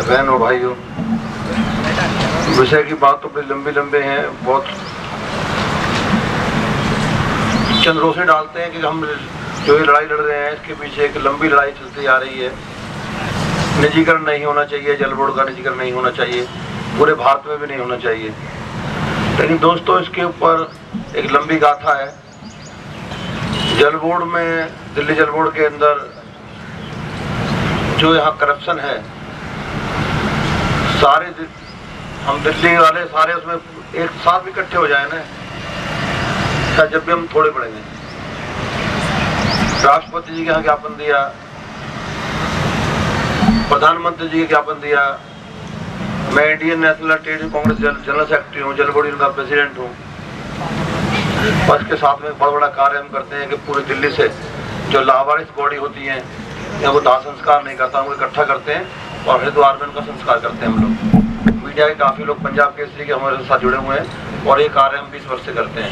बहन और भाइयों, विषय की बात तो बड़ी लंबे हैं, बहुत चंद्रों डालते हैं कि हम जो ये लड़ाई लड़ रहे हैं इसके पीछे एक लंबी लड़ाई चलती आ रही है। निजीकरण नहीं होना चाहिए, जल बोर्ड का निजीकरण नहीं होना चाहिए, पूरे भारत में भी नहीं होना चाहिए। लेकिन दोस्तों, इसके ऊपर एक लंबी गाथा है। जल बोर्ड में, दिल्ली जल बोर्ड के अंदर जो यहाँ करप्शन है, सारे हम दिल्ली वाले सारे उसमें एक साथ इकट्ठे हो जाए ना, जब भी हम थोड़े पड़ेंगे। राष्ट्रपति जी के यहाँ ज्ञापन दिया, प्रधानमंत्री जी के ज्ञापन दिया, मैं Indian national trade Congress general secretary हूँ, जल बोर्ड का प्रेसिडेंट हूँ। बस के साथ में बहुत बड़ा कार्य हम करते हैं कि पूरी दिल्ली से जो लावारिस बॉडी होती है या वो दाह संस्कार नहीं करता, उनको इकट्ठा करते हैं और हरिद्वार में उनका संस्कार करते हैं हम लोग। मीडिया के काफ़ी लोग पंजाब केसरी के हमारे साथ जुड़े हुए हैं और ये कार्य हम 20 वर्ष से करते हैं।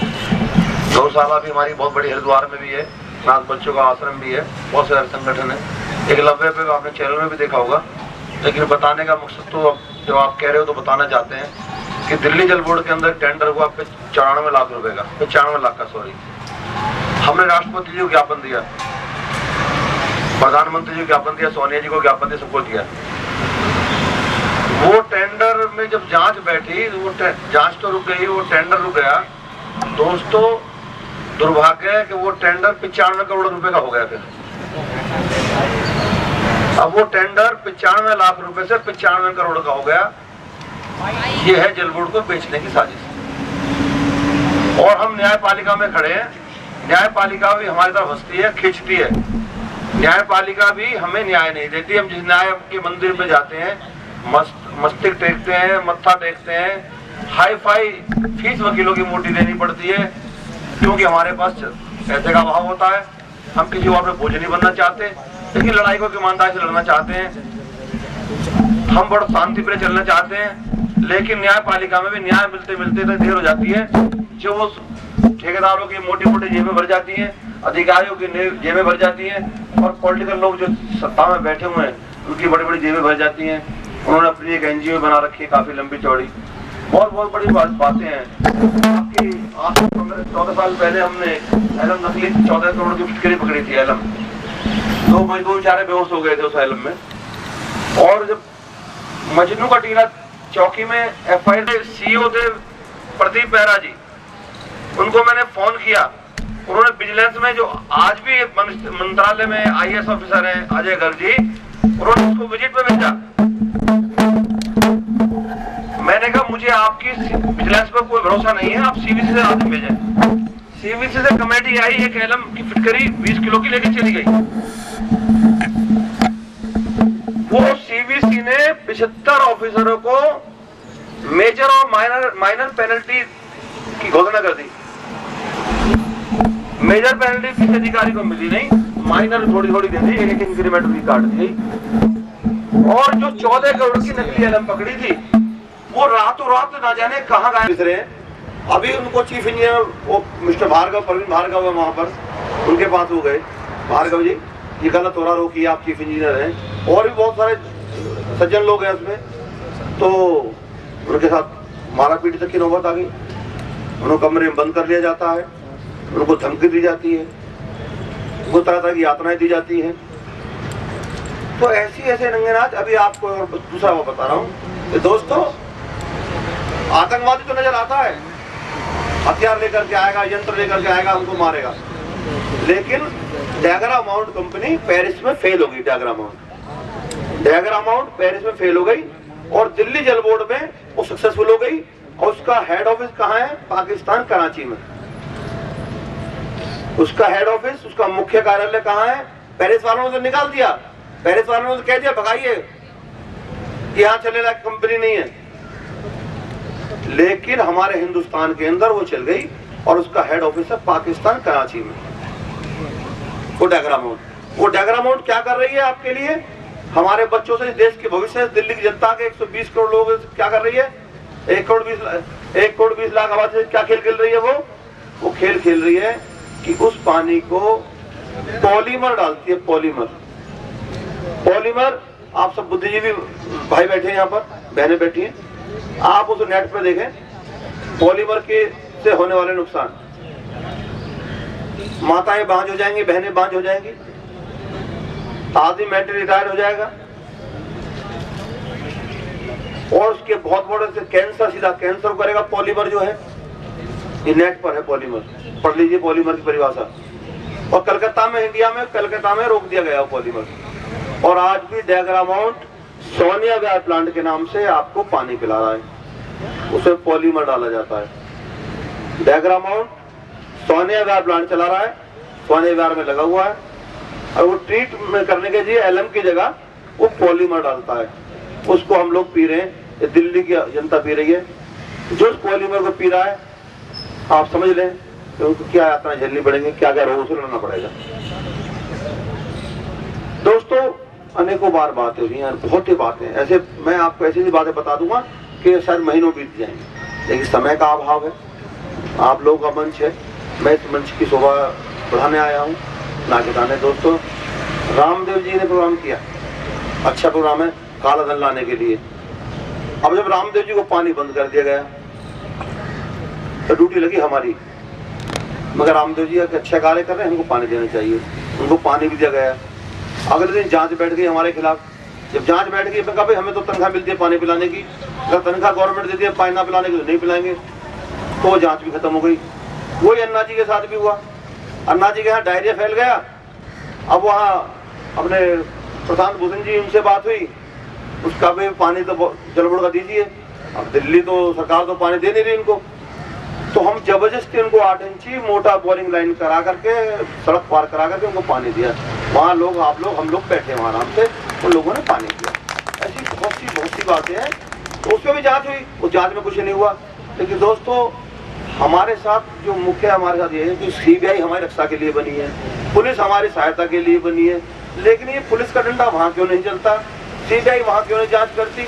गौशाला भी हमारी बहुत बड़ी हरिद्वार में भी है, नाथ बच्चों का आश्रम भी है, बहुत सारे संगठन है। एकलव्य पे आपने चैनल में भी देखा होगा। लेकिन बताने का मकसद तो जो आप कह रहे हो तो बताना चाहते हैं कि दिल्ली जल बोर्ड के अंदर टेंडर हुआ 94 लाख रुपए का, 95 लाख का, सॉरी। हमने राष्ट्रपति जी को ज्ञापन दिया, प्रधानमंत्री जी को ज्ञापन दिया, सोनिया जी को ज्ञापन दिया, सबको दिया। वो टेंडर में जब जांच बैठी, वो जांच तो रुक गई, वो टेंडर रुक गया। दोस्तों, दुर्भाग्य है कि वो टेंडर 95 करोड़ रुपए का हो गया। फिर अब वो टेंडर 95 लाख रुपए से 95 करोड़ का हो गया। ये है जल बोर्ड को बेचने की साजिश। और हम न्यायपालिका में खड़े हैं। न्यायपालिका भी हमारी तरफ हंसती है, खींचती है। न्यायपालिका भी हमें न्याय नहीं देती। हम जिस न्याय के मंदिर में जाते हैं, मस्तक टेकते हैं, मत्था टेकते हैं, हाई फाई फीस वकीलों की मोटी देनी पड़ती है, क्योंकि हमारे पास पैसे का अभाव होता है। हम किसी और में बोझ नहीं बनना चाहते, लेकिन लड़ाई को ईमानदारी से लड़ना चाहते हैं। हम बड़ा शांति प्रिय चलना चाहते हैं, लेकिन न्यायपालिका में भी न्याय मिलते मिलते तो देर हो जाती है। जो ठेकेदारों की मोटी मोटी जेबें भर जाती हैं, अधिकारियों की जेबें भर जाती हैं, और पॉलिटिकल लोग जो सत्ता में बैठे हुए हैं उनकी बड़ी बड़ी जेबें भर जाती हैं। उन्होंने अपनी एक NGO बना रखी है, काफी लंबी चौड़ी। बहुत बड़ी बातें हैं आपकी। आज 14 साल पहले हमने एलम नकली 14 करोड़ की फिटकरी पकड़ी थी। एलम 2 मजदूर बेचारे बेहोश हो गए थे उस एलम में। और जब मजनू का टीला चौकी में FIR CEO थे प्रदीप बेहरा जी, उनको मैंने फोन किया। उन्होंने विजिलेंस में जो आज भी मंत्रालय में IAS ऑफिसर हैं, अजय गर्ग जी, उन्होंने उसको विजिट पे भेजा। मैंने कहा मुझे आपकी विजिलेंस पर कोई भरोसा नहीं है, आप CVC से आदमी भेजें। CVC से कमेटी आई, एक एलम की फिटकरी 20 किलो की लेके चली गई। वो CVC ने 75 ऑफिसरों को मेजर और माइनर पेनल्टी की घोषणा कर दी। मेजर पेनल्टी किसी अधिकारी को मिली नहीं, माइनर थोड़ी दे दी, एक इंक्रीमेंट भी काट दी। और जो 14 करोड़ की नकली एलम पकड़ी थी, वो रातों रात ना जाने कहाँ गायब। अभी उनको चीफ इंजीनियर वो मिस्टर भार्गव, प्रवीण भार्गव है वहां पर, उनके पास हो गए। भार्गव जी, ये गलत हो रहा, रोकिए, आप चीफ इंजीनियर हैं। और भी बहुत सारे सज्जन लोग हैं उसमें, तो उनके साथ मारा पीटी तक की नौबत आ गई। उनको कमरे में बंद कर लिया जाता है, उनको धमकी दी जाती है, उनको तरह तरह की यातनाएं दी जाती हैं। तो ऐसे नंगेनाच। अभी आपको और दूसरा वो बता रहा हूँ कि दोस्तों, आतंकवादी तो नजर आता है, हथियार लेकर के आएगा, यंत्र लेकर के आएगा, हमको मारेगा। लेकिन डायग्रा माउंट कंपनी पेरिस में फेल हो गई। डायग्रा माउंट पेरिस में फेल हो गई और दिल्ली जल बोर्ड में वो सक्सेसफुल हो गई। और उसका हेड ऑफिस कहाँ है? पाकिस्तान, कराची में। उसका हेड ऑफिस, उसका मुख्य कार्यालय कहाँ है? पेरिस वालों ने तो निकाल दिया, पेरिस वालों ने तो कह दिया भगाइए, यहाँ चलने लायक कंपनी नहीं है। लेकिन हमारे हिंदुस्तान के अंदर वो चल गई और उसका हेड ऑफिस है पाकिस्तान, कराची में। वो डायग्रा माउंट क्या कर रही है आपके लिए? हमारे बच्चों से, देश के भविष्य से, दिल्ली की जनता के 120 करोड़ लोगों से क्या कर रही है? 1 करोड़ 20 लाख आबादी से क्या खेल खेल रही है? वो खेल खेल रही है कि उस पानी को पॉलीमर डालती है। पॉलीमर आप सब बुद्धिजीवी भाई बैठे हैं यहाँ पर, बहनें बैठी हैं, आप उस नेट पर देखें पॉलीमर के से होने वाले नुकसान। माताएं बांझ हो जाएंगी, बहनें बांझ हो जाएंगी, आदमी मेंटली रिटायर्ड हो जाएगा, और उसके बहुत बड़े से कैंसर, सीधा कैंसर करेगा। पॉलीमर जो है ये नेट पर है, पॉलीमर पढ़ लीजिए, पॉलीमर की परिभाषा। और कलकत्ता में, इंडिया में कलकत्ता में रोक दिया गया पॉलीमर। और आज भी डैग्रामाउंट सोनिया विहार प्लांट के नाम से आपको पानी पिला रहा है, उसमें पॉलीमर डाला जाता है। डैग्रामाउंट सोनिया विहार प्लांट चला रहा है, सोनिया विहार में लगा हुआ है, और वो ट्रीट करने के लिए एलएम की जगह वो पॉलीमर डालता है, उसको हम लोग पी रहे हैं, ये दिल्ली की जनता पी रही है। जो उस पॉलीमर को पी रहा है आप समझ लें कि उनको क्या यातना झेलनी पड़ेगी, क्या क्या रोगों से लड़ना पड़ेगा। दोस्तों अनेकों बार बातें हुई हैं, बहुत ही बातें, ऐसे मैं आपको ऐसी बातें बता दूंगा कि शायद महीनों बीत जाएंगे, लेकिन समय का अभाव है। आप लोगों का मंच है, मैं इस मंच की शोभा बढ़ाने आया हूँ, ना गिराने। दोस्तों रामदेव जी ने प्रोग्राम किया, अच्छा प्रोग्राम है, काला धन लाने के लिए। अब जब रामदेव जी को पानी बंद कर दिया गया तो ड्यूटी लगी हमारी, मगर रामदेव जी अच्छा कार्य कर रहे हैं, हमको पानी देना चाहिए, उनको पानी भी दिया गया। अगले दिन जांच बैठ गई हमारे खिलाफ। जब जांच बैठ गई, भाई हमें तो तनख्वाह मिलती है पानी पिलाने की, अगर तनख्वाह गवर्नमेंट देती है पानी ना पिलाने की तो नहीं पिलाएंगे, तो जांच भी खत्म हो गई। वही अन्ना जी के साथ भी हुआ, अन्ना जी के यहाँ डायरिया फैल गया। अब वहाँ अपने प्रशांत भूषण जी, उनसे बात हुई, उसका भी पानी तो जल बोर्ड का दीजिए। अब दिल्ली तो सरकार तो पानी दे नहीं रही इनको, तो हम जबरदस्ती उनको 8 इंची मोटा बोरिंग लाइन करा करके, सड़क पार करा करके उनको पानी दिया। वहाँ लोग, आप लोग, हम लोग बैठे वहाँ आराम से, उन लोगों ने पानी दिया। ऐसी बहुत सी बातें हैं। तो उसमें भी जांच हुई, उस जांच में कुछ नहीं हुआ। लेकिन दोस्तों हमारे साथ जो मुख्य हमारे साथ ये है कि सीबीआई हमारी रक्षा के लिए बनी है, पुलिस हमारी सहायता के लिए बनी है, लेकिन ये पुलिस का डंडा वहाँ क्यों नहीं चलता, सीबीआई वहाँ क्यों नहीं जाँच करती।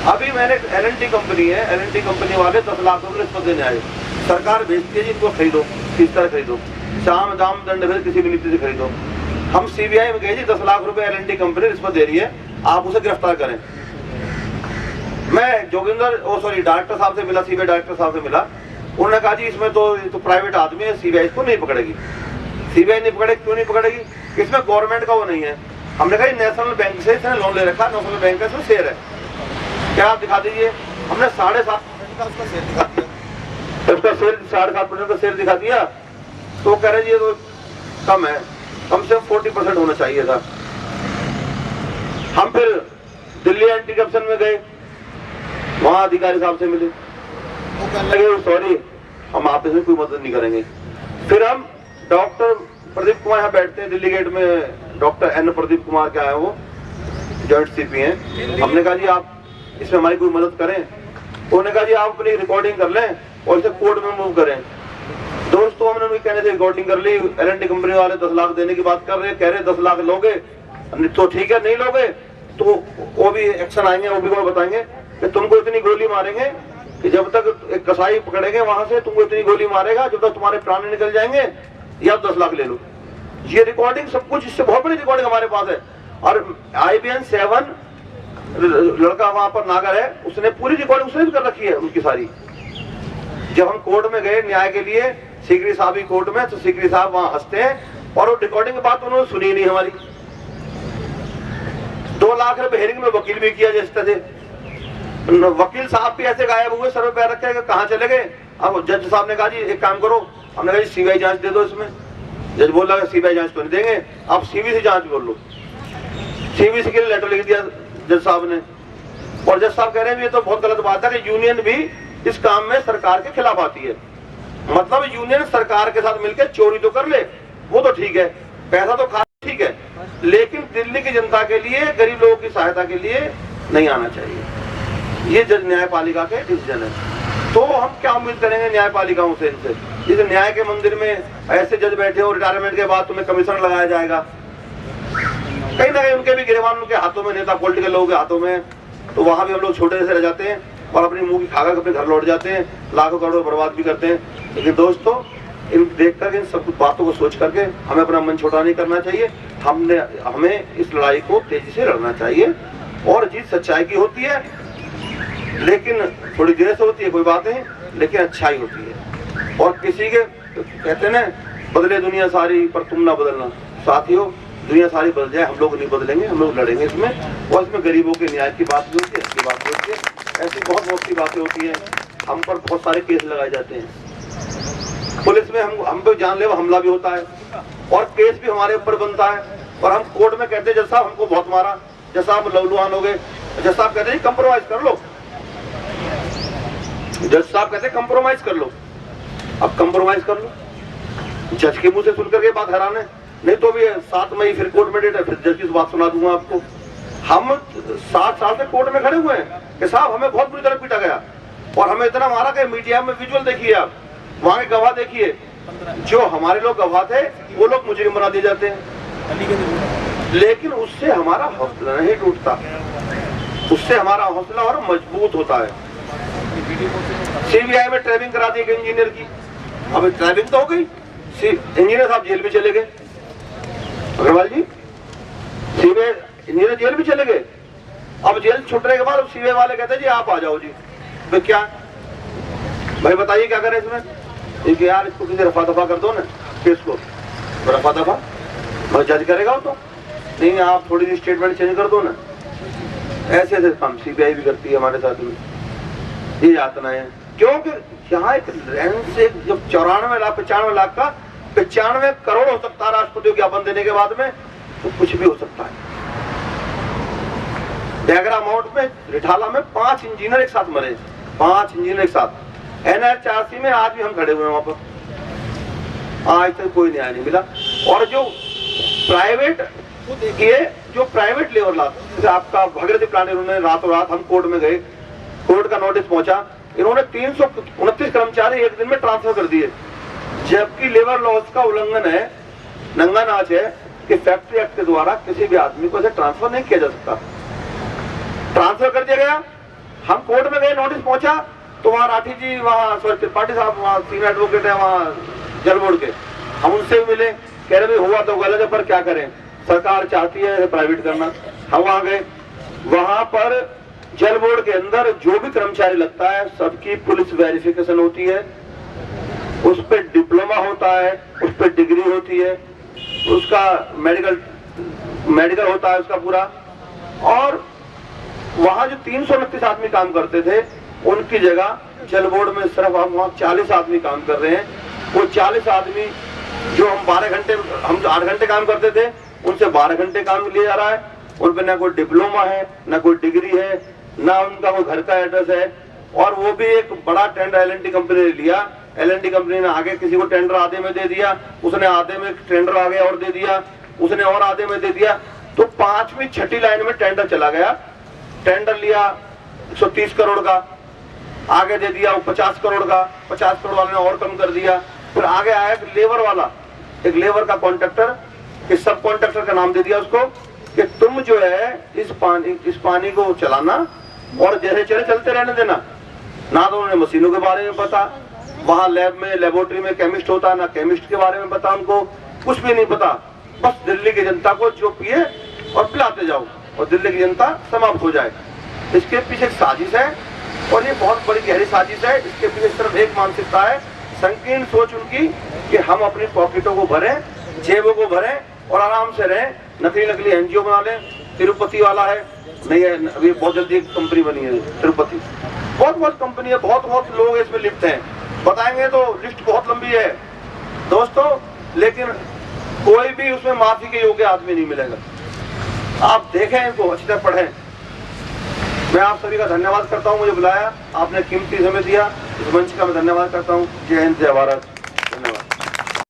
अभी मैंने एल&टी कंपनी है, एल&टी कंपनी वाले 10 लाख रुपए रिश्वत देने आए। सरकार भेजती है जी इनको खरीदो, किस तरह खरीदो, साम दाम दंड भेद किसी भी नीति से खरीदो। हम सीबीआई में गए जी 10 लाख रुपए एल&टी कंपनी रिश्वत दे रही है, आप उसे गिरफ्तार करें। मैं जोगिंदर डायरेक्टर साहब से मिला, सीबीआई डायरेक्टर साहब से मिला, उन्होंने कहा जी इसमें तो प्राइवेट आदमी है, सीबीआई इसको नहीं पकड़ेगी। सीबीआई नहीं पकड़ेगी, क्यों नहीं पकड़ेगी, इसमें गवर्नमेंट का वो नहीं है। हमने कहा नेशनल बैंक से इसने लोन ले रखा, नेशनल बैंक का शेयर है, क्या आप दिखा दीजिए। हमने 7.5% का उसका शेयर दिखा दिया, उसका शेयर 7.5% का शेयर दिखा दिया, तो कह रहे जी ये तो कम है, कम से कम 40% होना चाहिए था। हम फिर दिल्ली एंटी करप्शन में गए, वहां अधिकारी साहब से मिले, वो कहने लगे सॉरी हम आप इसमें कोई मदद नहीं करेंगे। फिर हम डॉक्टर प्रदीप कुमार यहाँ बैठते हैं दिल्ली गेट में, डॉक्टर एन प्रदीप कुमार क्या है, वो जॉइंट सीपी हैं। हमने कहा जी आप इसमें हमारी कोई मदद करें, उन्होंने कहा जी आप अपनी रिकॉर्डिंग कर लें और इसे कोर्ट में मूव करें। दोस्तों हमने उनके कहने से रिकॉर्डिंग कर ली, एल&टी कंपनी वाले 10 लाख देने की बात कर रहे हैं, कह रहे 10 लाख लोगे तो ठीक है, नहीं लोगे तो वो भी एक्शन आएंगे, वो भी को बताएंगे कि तुमको इतनी गोली मारेंगे कि जब तक एक कसाई पकड़ेंगे वहां से तुमको इतनी गोली मारेगा जब तक तुम्हारे प्राण निकल जाएंगे, या 10 लाख ले लो। ये रिकॉर्डिंग सब कुछ, इससे बहुत बड़ी रिकॉर्डिंग हमारे पास है। और IBN 7 लड़का वहां पर नागर है, उसने पूरी रिकॉर्डिंग उसने भी कर रखी है उनकी सारी। जब हम कोर्ट में गए न्याय के लिए, सीकरी साहब ही कोर्ट में, तो सीकरी साहब वहां हंसते हैं और वो रिकॉर्डिंग की बात उन्होंने सुनी नहीं हमारी। 2 लाख रुपए हेरिंग में वकील भी किया जिस तरह, वकील साहब भी ऐसे गायब हुए, सर पे पैर रखे कहाँ चले गए। अब जज साहब ने कहा जी एक काम करो, हमने कहा सीबीआई जांच दे दो इसमें। जज बोल रहा है सीबीआई जांच तो नहीं देंगे, आप सीबीसी जांच बोल लो। सीबीसी के लिए लेटर लिख दिया जज साहब ने, और जज साहब कह रहे हैं ये तो बहुत गलत बात है कि यूनियन भी इस काम में सरकार के खिलाफ आती है। मतलब यूनियन सरकार के साथ मिलकर चोरी तो कर ले, वो तो ठीक है, पैसा तो खा ठीक है, लेकिन दिल्ली की जनता के लिए, गरीब लोगों की सहायता के लिए नहीं आना चाहिए। ये जज न्यायपालिका के डिसीजन है। तो हम क्या उम्मीद करेंगे न्यायपालिकाओं से, इनसे, जैसे न्याय के मंदिर में ऐसे जज बैठे हो, रिटायरमेंट के बाद तुम्हें कमीशन लगाया जाएगा, कहीं ना कहीं उनके भी गिरबान उनके हाथों में, नेता पॉलिटिकल लोगों के हाथों में, तो वहां भी हम लोग छोटे से रह जाते हैं और अपनी मुंह की खाकर अपने घर लौट जाते हैं, लाखों करोड़ बर्बाद भी करते हैं। लेकिन दोस्तों इन देख करके, इन सब कुछ बातों को सोच करके हमें अपना मन छोटा नहीं करना चाहिए। हमें इस लड़ाई को तेजी से लड़ना चाहिए और जीत सच्चाई की होती है, लेकिन थोड़ी देर से होती है, कोई बात नहीं, लेकिन अच्छाई होती है। और किसी के कहते ना, बदले दुनिया सारी पर तुम ना बदलना। साथियों, दुनिया सारी बदल जाए, हम लोग नहीं बदलेंगे, हम लोग लड़ेंगे इसमें। और इसमें गरीबों के न्याय की बात भी होती है, इसकी बात भी होती है, ऐसी बहुत सी बातें होती हैं। हम पर बहुत सारे केस लगाए जाते हैं, पुलिस में हम पे जानलेवा हमला भी होता है, और केस भी हमारे ऊपर बनता है, और हम कोर्ट में कहते हैं जज साहब हमको बहुत मारा, जज साहब लवलुहान हो गए, जज साहब कहते हैं कंप्रोमाइज कर लो, जज साहब कहते हैं कंप्रोमाइज कर लो। अब कंप्रोमाइज कर लो, जज के मुंह से सुनकर के बात हैरान है। नहीं तो भी 7 मई फिर कोर्ट में डेट है, फिर जज की बात सुना दूंगा आपको। हम 7 साल से कोर्ट में खड़े हुए हैं कि साहब हमें बहुत बुरी तरह पीटा गया, और हमें इतना मारा कि मीडिया में विजुअल देखिए, आप वहां के गवाह देखिए, जो हमारे लोग गवाह थे वो लोग मुजरिम बना दिए जाते हैं। लेकिन उससे हमारा हौसला नहीं टूटता, उससे हमारा हौसला और मजबूत होता है। सीबीआई में ट्रेनिंग करा दी गई इंजीनियर की, अब ट्रेनिंग तो हो गई, इंजीनियर साहब जेल भी चले गए, अग्रवाल जी सीबीआई इंजीनियर जेल भी चले गए। अब जेल छूटने के बाद सीबीआई वाले कहते हैं जी आप आ जाओ जी। तो क्या भाई बताइए क्या करें इसमें? कि यार इसको किसी रफा दफा कर दो ना, केस को रफा दफा, और जज करेगा तो नहीं, आप थोड़ी सी स्टेटमेंट चेंज कर दो ना। ऐसे ऐसे काम सीबीआई भी करती है हमारे साथ में, ये यातना है। क्योंकि यहाँ एक रैंक से जब 94 लाख 95 लाख का 95 करोड़ हो सकता है राष्ट्रपति को ज्ञापन देने के बाद में, तो कुछ भी हो सकता है। डैगरा माउंट में रिठाला में 5 इंजीनियर एक साथ मरे, 5 इंजीनियर एक साथ। NH4C में आज भी हम खड़े हुए हैं वहां पर, आज तक कोई न्याय नहीं मिला। और जो प्राइवेट, देखिए जो प्राइवेट लेबर लॉ, जैसे आपका भगीरथी प्लांट, इन्होंने रातों रात, हम कोर्ट में गए, कोर्ट का नोटिस पहुंचा, इन्होंने 329 कर्मचारी एक दिन में ट्रांसफर कर दिए, जबकि लेबर लॉज का उल्लंघन है, नंगा नाच है कि फैक्ट्री एक्ट के द्वारा किसी भी आदमी को ऐसे ट्रांसफर नहीं किया जा सकता। ट्रांसफर कर दिया गया, हम कोर्ट में गए, नोटिस पहुंचा, तो वहाँ राठी जी, वहाँ त्रिपाठी साहब, वहाँ सीनियर एडवोकेट है वहाँ जल बोर्ड के, हम उनसे मिले, कह रहे हुआ तो गलत है पर क्या करें, सरकार चाहती है प्राइवेट करना। हम वहाँ गए, वहाँ पर जल बोर्ड के अंदर जो भी कर्मचारी लगता है सबकी पुलिस वेरिफिकेशन होती है, उस पर डिप्लोमा होता है, उस पर डिग्री होती है, उसका मेडिकल होता है उसका पूरा। और वहां जो 329 आदमी काम करते थे, उनकी जगह जल बोर्ड में सिर्फ हम वहाँ 40 आदमी काम कर रहे हैं। वो 40 आदमी जो हम 8 घंटे काम करते थे, उनसे 12 घंटे काम लिया जा रहा है। उन पर ना कोई डिप्लोमा है, ना कोई डिग्री है, ना उनका कोई घर का एड्रेस है। और वो भी एक बड़ा टेंडर L&T कंपनी ने लिया, L&T कंपनी ने आगे किसी को टेंडर आधे में दे दिया, उसने आधे में टेंडर आगे और दे दिया, उसने और आधे में दे दिया, तो 5वीं 6ठी लाइन में टेंडर चला गया। टेंडर लिया 130 करोड़ का, आगे दे दिया वो 50 करोड़ का, 50 करोड़ वाले ने और कम कर दिया। फिर आगे आया एक लेबर वाला, एक लेबर का कॉन्ट्रैक्टर, इस सब कॉन्ट्रैक्टर का नाम दे दिया उसको कि तुम जो है इस पानी को चलाना और जैसे चले चलते रहने देना। ना तो उन्हें मशीनों के बारे में पता, वहां लैब में लेबोरेटरी में केमिस्ट होता है, ना केमिस्ट के बारे में पता, उनको कुछ भी नहीं पता। बस दिल्ली की जनता को जो पिए और पिलाते जाओ और दिल्ली की जनता समाप्त हो जाए। इसके पीछे एक साजिश है, और ये बहुत बड़ी गहरी साजिश है। इसके पीछे सिर्फ एक मानसिकता है, संकीर्ण सोच उनकी कि हम अपनी पॉकेटों को भरें, जेबों को भरें और आराम से रहें। नकली NGO बना लें। तिरुपति वाला है, नहीं है अभी, बहुत जल्दी एक कंपनी बनी है तिरुपति, बहुत कंपनी है, बहुत लोग इसमें लिप्त हैं। बताएंगे तो लिस्ट बहुत लंबी है दोस्तों, लेकिन कोई भी उसमें माफी के योग्य आदमी नहीं मिलेगा। आप देखें इनको, अच्छी तरह पढ़ें। मैं आप सभी का धन्यवाद करता हूं, मुझे बुलाया, आपने कीमती समय दिया, इस मंच का मैं धन्यवाद करता हूं। जय हिंद, जय भारत।